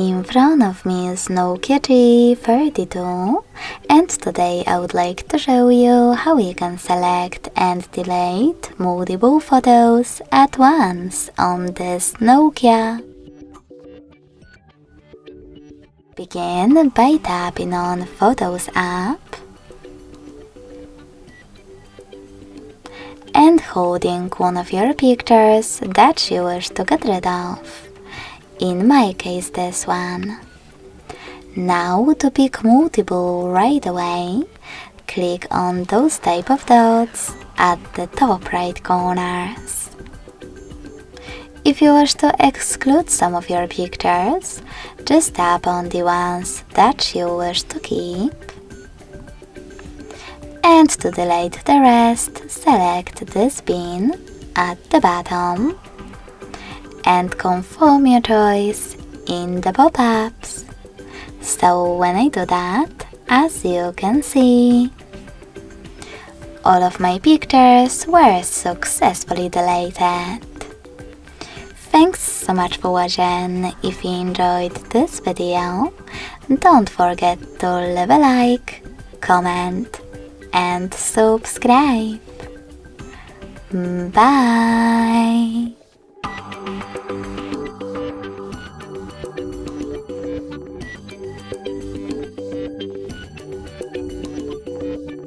In front of me is Nokia G42, and today I would like to show you how you can select and delete multiple photos at once on this Nokia. Begin by tapping on Photos app and holding one of your pictures that you wish to get rid of. In my case, this one. Now to pick multiple right away, click on those type of dots at the top right corners. If you wish to exclude some of your pictures, just tap on the ones that you wish to keep. And to delete the rest, select this bin at the bottom and confirm your choice in the pop-ups. So when I do that, as you can see, all of my pictures were successfully deleted. Thanks so much for watching. If you enjoyed this video, don't forget to leave a like, comment and subscribe. Bye!